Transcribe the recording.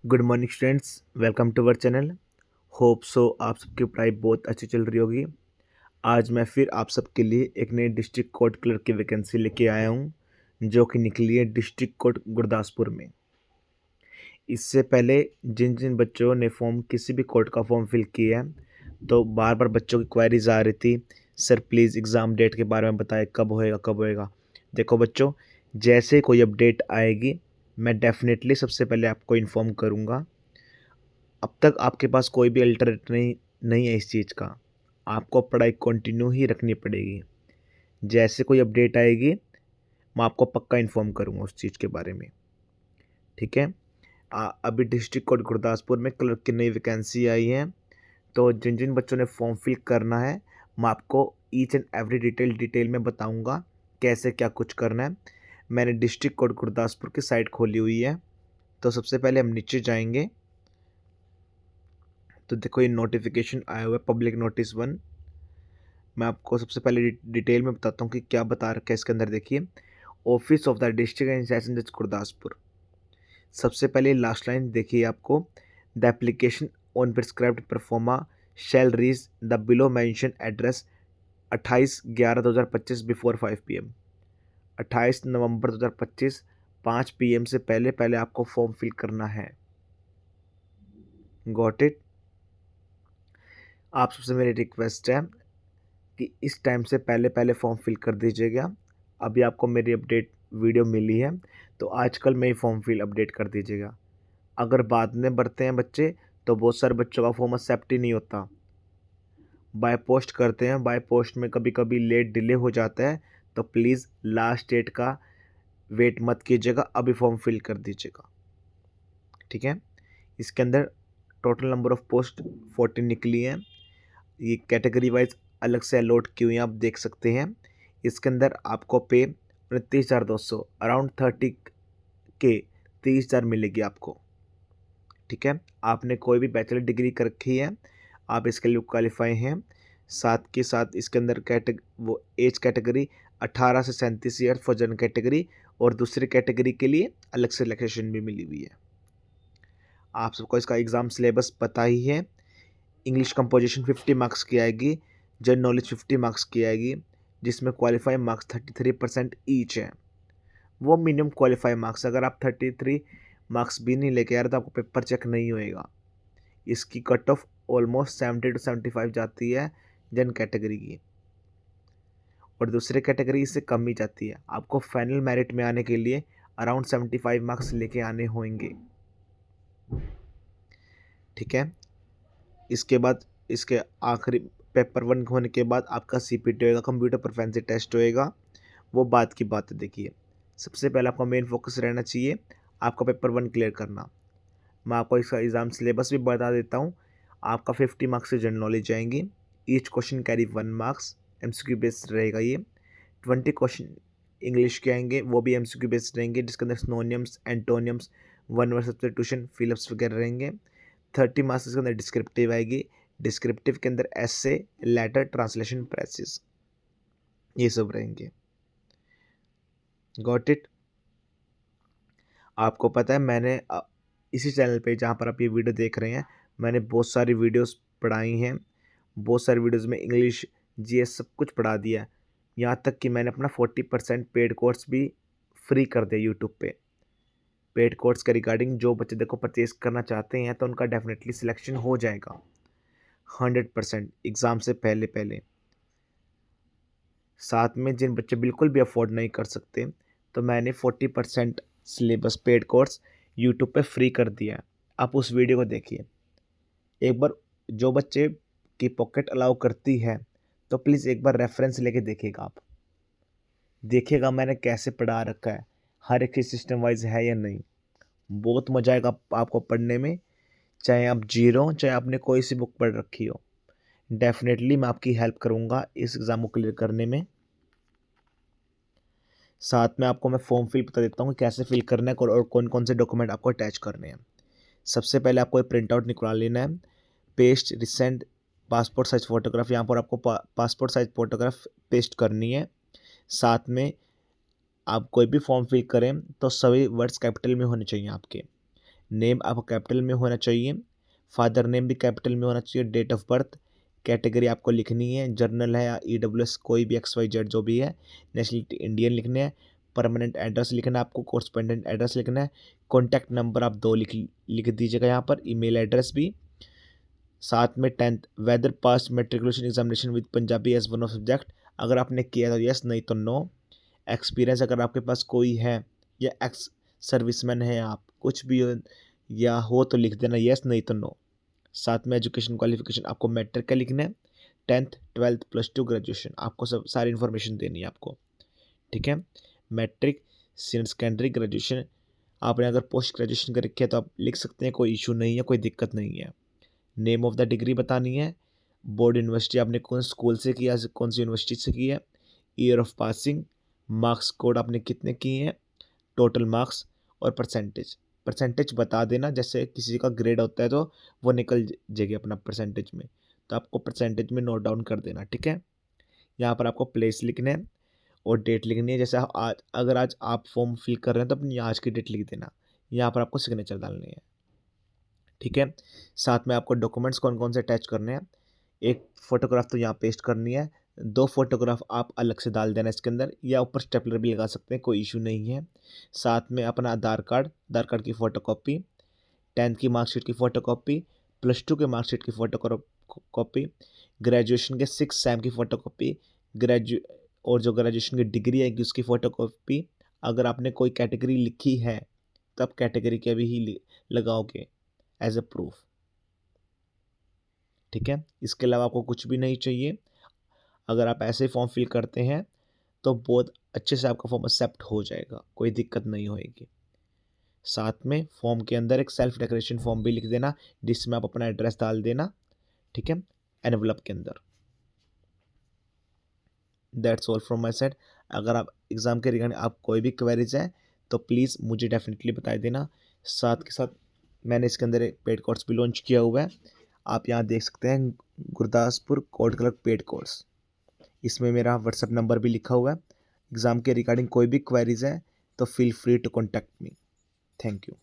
Good morning students, welcome to our channel. Hope so आप सबकी पढ़ाई बहुत अच्छी चल रही होगी। आज मैं फिर आप सबके लिए एक नई डिस्ट्रिक्ट कोर्ट क्लर्क की वैकेंसी लेके आया हूँ, जो कि निकली है डिस्ट्रिक्ट कोर्ट गुरदासपुर में। इससे पहले जिन जिन बच्चों ने किसी भी कोर्ट का फॉर्म फिल किया है, तो बार बार बच्चों की क्वेरीज आ रही थी, सर प्लीज़ एग्ज़ाम डेट के बारे में बताएं, कब होएगा कब होएगा। देखो बच्चों, जैसे कोई अपडेट आएगी मैं डेफिनेटली सबसे पहले आपको इन्फॉर्म करूँगा। अब तक आपके पास कोई भी अल्टरनेट नहीं है इस चीज़ का। आपको पढ़ाई कंटिन्यू ही रखनी पड़ेगी। जैसे कोई अपडेट आएगी मैं आपको पक्का इन्फॉर्म करूँगा उस चीज़ के बारे में, ठीक है। अभी डिस्ट्रिक्ट कोर्ट गुरदासपुर में क्लर्क की नई वैकेंसी आई है। तो जिन जिन बच्चों ने फॉर्म फिल करना है, मैं आपको ईच एंड एवरी डिटेल में बताऊँगा कैसे क्या कुछ करना है। मैंने डिस्ट्रिक्ट कोर्ट गुरदासपुर की साइट खोली हुई है। तो सबसे पहले हम नीचे जाएंगे, तो देखो ये नोटिफिकेशन आया हुआ है, पब्लिक नोटिस 1। मैं आपको सबसे पहले डिटेल में बताता हूँ कि क्या बता रखा है इसके अंदर। देखिए, office of the district and session जज गुरदासपुर। सबसे पहले लास्ट लाइन देखिए आपको, the application on prescribed performa shall reach the below mention address 28/11/2025 before 5 PM। 28 नवंबर 2025 5 PM से पहले पहले आपको फॉर्म फिल करना है। Got it. आप सबसे मेरी रिक्वेस्ट है कि इस टाइम से पहले पहले फॉर्म फिल कर दीजिएगा। अभी आपको मेरी अपडेट वीडियो मिली है, तो आजकल में ही फॉर्म फिल अपडेट कर दीजिएगा। अगर बाद में भरते हैं बच्चे, तो बहुत सारे बच्चों का फॉर्म एक्सेप्ट ही नहीं होता। बाय पोस्ट करते हैं, बाय पोस्ट में कभी कभी लेट डिले हो जाता है। तो प्लीज़ लास्ट डेट का वेट मत कीजिएगा, अभी फॉर्म फिल कर दीजिएगा, ठीक है। इसके अंदर टोटल नंबर ऑफ पोस्ट 14 निकली हैं। ये कैटेगरी वाइज अलग से अलॉट की हुई हैं, आप देख सकते हैं। इसके अंदर आपको पे 29,200 अराउंड 30K 30,000 मिलेगी आपको, ठीक है। आपने कोई भी बैचलर डिग्री कर रखी है, आप इसके लिए क्वालिफाई हैं। साथ के साथ इसके अंदर वो एज कैटेगरी 18 से 37 ईयर फॉर जनरल कैटेगरी, और दूसरी कैटेगरी के लिए अलग से रिलैक्सेशन भी मिली हुई है। आप सबको इसका एग्ज़ाम सिलेबस पता ही है। इंग्लिश कंपोजिशन 50 मार्क्स की आएगी, जनरल नॉलेज 50 मार्क्स की आएगी, जिसमें क्वालिफाई मार्क्स 33% ईच है। वो मिनिमम क्वालिफाई मार्क्स, अगर आप 33 मार्क्स भी नहीं लेके आ रहे तो आपको पेपर चेक नहीं होएगा। इसकी कट ऑफ ऑलमोस्ट 70 to 75 जाती है जनरल कैटेगरी की, और दूसरे कैटेगरी से कम ही जाती है। आपको फाइनल मेरिट में आने के लिए अराउंड 75 मार्क्स लेके आने होंगे, ठीक है। इसके बाद इसके आखिरी पेपर 1 होने के बाद आपका CPT होएगा, कंप्यूटर प्रोफिशिएंसी टेस्ट होएगा। वो बात की बात है। देखिए, सबसे पहले आपका मेन फोकस रहना चाहिए आपका पेपर 1 क्लियर करना। मैं आपको इसका एग्ज़ाम सिलेबस भी बता देता हूँ। आपका 50 मार्क्स से जनरल नॉलेज आएंगी। Each question carry 1 marks, MCQ based रहेगा ये। 20 क्वेश्चन इंग्लिश के आएंगे, वो भी MCQ बेस्ड रहेंगे, जिसके अंदर synonyms, एंटोनियम्स, one word substitution, fill-ups वगैरह रहेंगे। 30 मार्क्स के अंदर डिस्क्रिप्टिव आएगी। डिस्क्रिप्टिव के अंदर एसे, लेटर, ट्रांसलेशन, प्रेसिस, ये सब रहेंगे। Got it. आपको पता है मैंने इसी चैनल पे जहाँ पर आप ये वीडियो देख रहे हैं, मैंने बहुत सारी वीडियोस पढ़ाई हैं। बहुत सारी वीडियोस में इंग्लिश, GS सब कुछ पढ़ा दिया है। यहाँ तक कि मैंने अपना 40% पेड कोर्स भी फ्री कर दिया यूट्यूब पे। पेड कोर्स के रिगार्डिंग जो बच्चे देखो परचेज करना चाहते हैं, तो उनका डेफिनेटली सिलेक्शन हो जाएगा 100% एग्ज़ाम से पहले पहले। साथ में जिन बच्चे बिल्कुल भी अफोर्ड नहीं कर सकते, तो मैंने 40% सिलेबस पेड कोर्स यूट्यूब पे फ्री कर दिया है। आप उस वीडियो को देखिए एक बार। जो बच्चे की पॉकेट अलाउ करती है, तो प्लीज़ एक बार रेफरेंस लेके देखिएगा। आप देखिएगा मैंने कैसे पढ़ा रखा है, हर एक चीज़ सिस्टम वाइज है या नहीं। बहुत मजा आएगा आपको पढ़ने में, चाहे आप जीरो हो, चाहे आपने कोई सी बुक पढ़ रखी हो। डेफिनेटली मैं आपकी हेल्प करूँगा इस एग्ज़ाम को क्लियर करने में। साथ में आपको मैं फॉर्म फिल बता देता हूँ कि कैसे फिल करना है और कौन कौन से डॉक्यूमेंट आपको अटैच करने हैं। सबसे पहले आपको एक प्रिंट आउट निकाल लेना है। Paste recent passport size photograph, यहाँ पर आपको पासपोर्ट साइज फ़ोटोग्राफ पेस्ट करनी है। साथ में आप कोई भी फॉर्म फिल करें तो सभी वर्ड्स कैपिटल में होने चाहिए आपके। नेम आपको कैपिटल में होना चाहिए, फादर नेम भी कैपिटल में होना चाहिए, डेट ऑफ बर्थ, कैटेगरी आपको लिखनी है, जर्नल है या ईडब्ल्यूएस कोई भी XYZ जो भी है, नेशनलिटी इंडियन लिखने है, परमानेंट एड्रेस लिखना है आपको, कोरस्पोंडेंट एड्रेस लिखना है, कॉन्टैक्ट नंबर आप 2 लिख दीजिएगा यहाँ पर, ईमेल एड्रेस भी, साथ में 10th whether pass matriculation examination with Punjabi as one of subject, अगर आपने किया तो यस, नहीं तो नो। एक्सपीरियंस अगर आपके पास कोई है या एक्स सर्विसमैन है आप, कुछ भी हो या हो तो लिख देना यस, नहीं तो नो। साथ में एजुकेशन क्वालिफिकेशन आपको मैट्रिक का लिखना है, 10th 12th +2 ग्रेजुएशन, आपको सब सारी इन्फॉर्मेशन देनी है आपको, ठीक है। मैट्रिक, सीनियर सेकेंडरी, ग्रेजुएशन, आपने अगर पोस्ट ग्रेजुएशन कर रखी है तो आप लिख सकते हैं, कोई इशू नहीं है, कोई दिक्कत नहीं है। नेम ऑफ द डिग्री बतानी है, बोर्ड यूनिवर्सिटी आपने कौन स्कूल से किया, कौन सी यूनिवर्सिटी से की है, year of passing, marks code आपने कितने किए हैं, टोटल मार्क्स और परसेंटेज। परसेंटेज बता देना, जैसे किसी का ग्रेड होता है तो वो निकल जाएगी अपना परसेंटेज में, तो आपको परसेंटेज में नोट डाउन कर देना, ठीक है। यहाँ पर आपको प्लेस लिखना है और डेट लिखनी है, जैसे आज अगर आज आप फॉर्म फिल कर रहे हैं तो अपनी आज की डेट लिख देना, यहाँ पर आपको सिग्नेचर डालनी है, ठीक है। साथ में आपको डॉक्यूमेंट्स कौन कौन से अटैच करने हैं, एक फ़ोटोग्राफ तो यहाँ पेस्ट करनी है, 2 फोटोग्राफ आप अलग से डाल देना इसके अंदर, या ऊपर स्टेपलर भी लगा सकते हैं, कोई इशू नहीं है। साथ में अपना आधार कार्ड की फ़ोटोकॉपी, 10th की मार्कशीट की फ़ोटोकॉपी, +2 के मार्कशीट की फ़ोटोकॉपी, ग्रेजुएशन के 6 सेम की फ़ोटोकॉपी, और जो ग्रेजुएशन की डिग्री आएगी उसकी फ़ोटोकॉपी। अगर आपने कोई कैटेगरी लिखी है तब कैटेगरी के भी ही लगाओगे एज अ प्रूफ, ठीक है। इसके अलावा आपको कुछ भी नहीं चाहिए। अगर आप ऐसे फॉर्म फिल करते हैं तो बहुत अच्छे से आपका फॉर्म एक्सेप्ट हो जाएगा, कोई दिक्कत नहीं होएगी। साथ में फॉर्म के अंदर एक सेल्फ डिक्लेरेशन फॉर्म भी लिख देना, जिसमें आप अपना एड्रेस डाल देना, ठीक है, एनवलप के अंदर। That's all from my side. अगर आप एग्ज़ाम के रिगार्डिंग आप कोई भी क्वेरीज है तो प्लीज़ मुझे डेफिनेटली बता देना। साथ के साथ मैंने इसके अंदर एक पेड कोर्स भी लॉन्च किया हुआ है, आप यहाँ देख सकते हैं, Gurdaspur code clerk paid course. इसमें मेरा व्हाट्सएप नंबर भी लिखा हुआ है। एग्ज़ाम के रिगार्डिंग कोई भी क्वेरीज है तो feel free to contact me. Thank you.